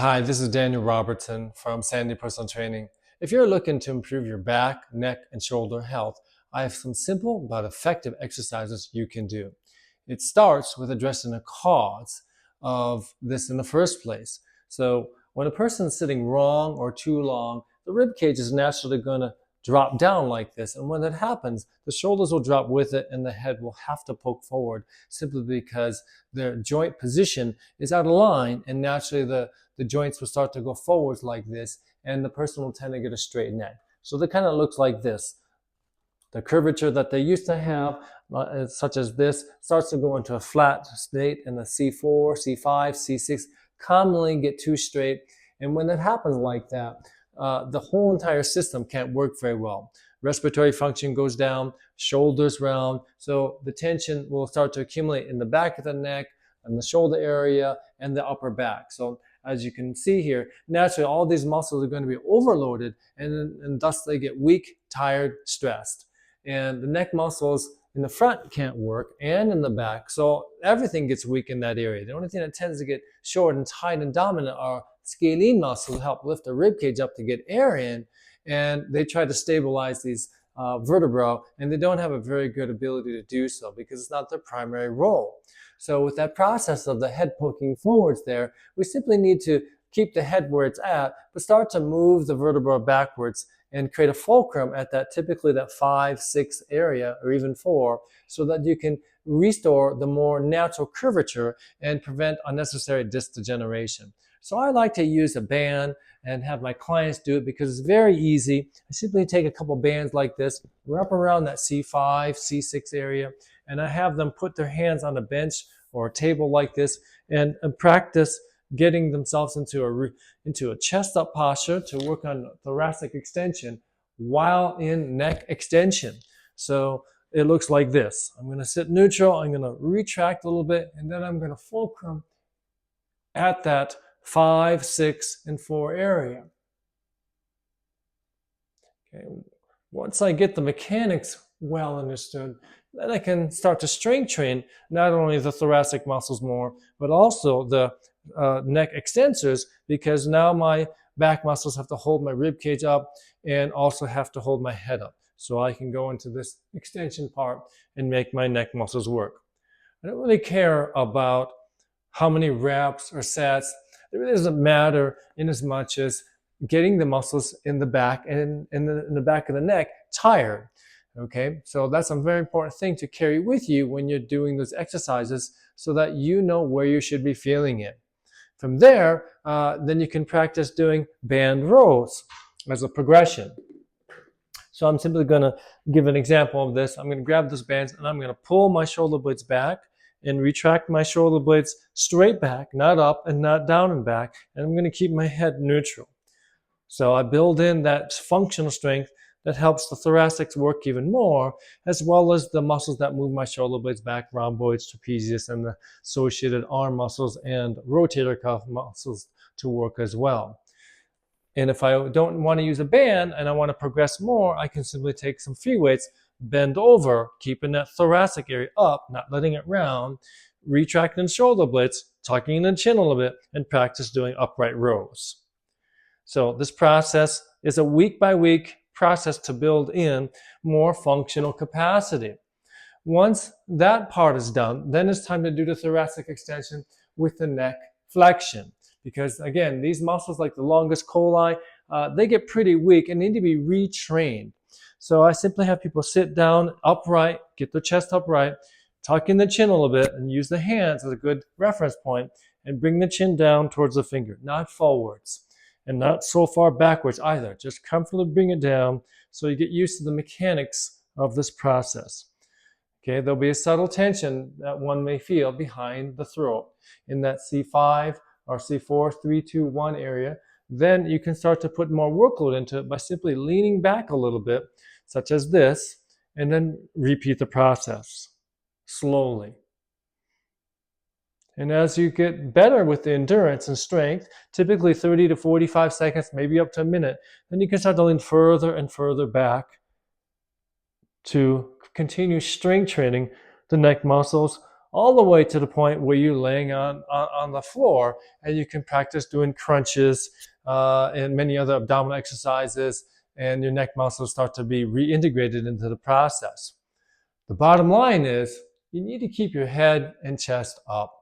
Hi, this is Daniel Robertson from Sandy Personal Training. If you're looking to improve your back, neck, and shoulder health, I have some simple but effective exercises you can do. It starts with addressing the cause of this in the first place. So when a person is sitting wrong or too long, the rib cage is naturally going to drop down like this. And when that happens, the shoulders will drop with it and the head will have to poke forward simply because their joint position is out of line, and naturally the joints will start to go forwards like this, and the person will tend to get a straight neck. So that kind of looks like this. The curvature that they used to have, such as this, starts to go into a flat state, and the C4, C5, C6 commonly get too straight. And when that happens like that, the whole entire system can't work very well. Respiratory function goes down, shoulders round, so the tension will start to accumulate in the back of the neck, and the shoulder area, and the upper back. So as you can see here, naturally all these muscles are going to be overloaded, and thus they get weak, tired, stressed. And the neck muscles in the front can't work, and in the back, so everything gets weak in that area. The only thing that tends to get short and tight and dominant are scalene muscles, help lift the rib cage up to get air in, and they try to stabilize these vertebrae, and they don't have a very good ability to do so because it's not their primary role. So with that process of the head poking forwards there, we simply need to keep the head where it's at, but start to move the vertebra backwards and create a fulcrum at that, typically that 5, 6 area, or even 4, so that you can restore the more natural curvature and prevent unnecessary disc degeneration. So I like to use a band and have my clients do it because it's very easy. I simply take a couple bands like this, wrap around that C5, C6 area, and I have them put their hands on a bench or a table like this and practice getting themselves into a chest up posture to work on thoracic extension while in neck extension. So it looks like this. I'm going to sit neutral, I'm going to retract a little bit, and then I'm going to fulcrum at that 5, 6, and 4 area. Okay. Once I get the mechanics well understood, then I can start to strength train not only the thoracic muscles more, but also the neck extensors, because now my back muscles have to hold my rib cage up and also have to hold my head up. So I can go into this extension part and make my neck muscles work. I don't really care about how many reps or sets. It really doesn't matter in as much as getting the muscles in the back and in the back of the neck tired. Okay, so that's a very important thing to carry with you when you're doing those exercises, so that you know where you should be feeling it. From there, then you can practice doing band rows as a progression. So I'm simply going to give an example of this. I'm going to grab those bands and I'm going to pull my shoulder blades back and retract my shoulder blades straight back, not up and not down and back. And I'm going to keep my head neutral. So I build in that functional strength that helps the thoracics work even more, as well as the muscles that move my shoulder blades back, rhomboids, trapezius, and the associated arm muscles and rotator cuff muscles to work as well. And if I don't want to use a band and I want to progress more, I can simply take some free weights, bend over, keeping that thoracic area up, not letting it round, retracting shoulder blades, tucking in the chin a little bit, and practice doing upright rows. So this process is a week by week process to build in more functional capacity. Once that part is done, then it's time to do the thoracic extension with the neck flexion. Because again, these muscles like the longus colli, they get pretty weak and need to be retrained. So I simply have people sit down upright, get their chest upright, tuck in the chin a little bit, and use the hands as a good reference point, and bring the chin down towards the finger, not forwards. And not so far backwards either. Just comfortably bring it down so you get used to the mechanics of this process. Okay, there'll be a subtle tension that one may feel behind the throat in that C5 or C4, 3, 2, 1 area. Then you can start to put more workload into it by simply leaning back a little bit, such as this, and then repeat the process slowly. And as you get better with the endurance and strength, typically 30 to 45 seconds, maybe up to a minute, then you can start to lean further and further back to continue strength training the neck muscles, all the way to the point where you're laying on the floor and you can practice doing crunches and many other abdominal exercises, and your neck muscles start to be reintegrated into the process. The bottom line is you need to keep your head and chest up.